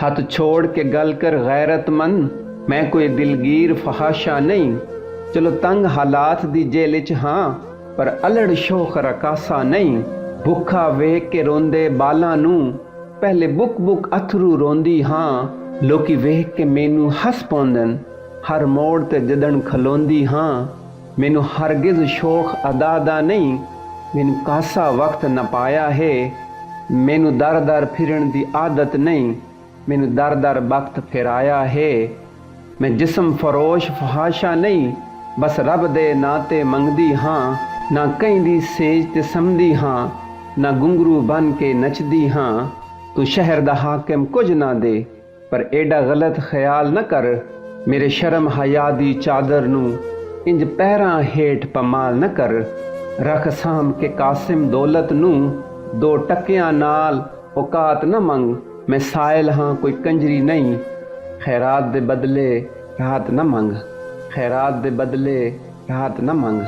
हाथ छोड़ के गल कर गैरतमंद, मैं कोई दिलगीर फहाशा नहीं। चलो तंग हालात दी जेल च हाँ, पर अलड़ शोख रकासा नहीं। भुखा वेख के रोंदे बालां नू, पहले बुक बुक अथरू रोंदी हाँ। लोकी वेख के मैनू हस पौंदन, हर मोड़ ते जदन खलोंदी हाँ। मैनू हरगिज शोख अदा दा नहीं, मैनू कासा वक्त न पाया है। मैनू दर दर फिरन दी आदत नहीं, मैनू दर दर वक्त फिराया है। मैं जिस्म फरोश फहाशा नहीं, बस रब दे नाते मंगदी हाँ। ना कहीं दी सेज ते समदी हाँ, ना गुंगरू बन के नचदी हाँ। तू शहर दा हाकिम कुछ ना दे, पर एडा गलत ख्याल न कर। मेरे शर्म हया दी चादर नू इंज पैरां हेठ पमाल न कर। रख साम के कासिम दौलत नू, दो टकियां नाल औकात न मंग। मैं साइल हाँ कोई कंजरी नहीं, खैरात दे बदले राहत न मंग। खैरात दे बदले राहत न मंग।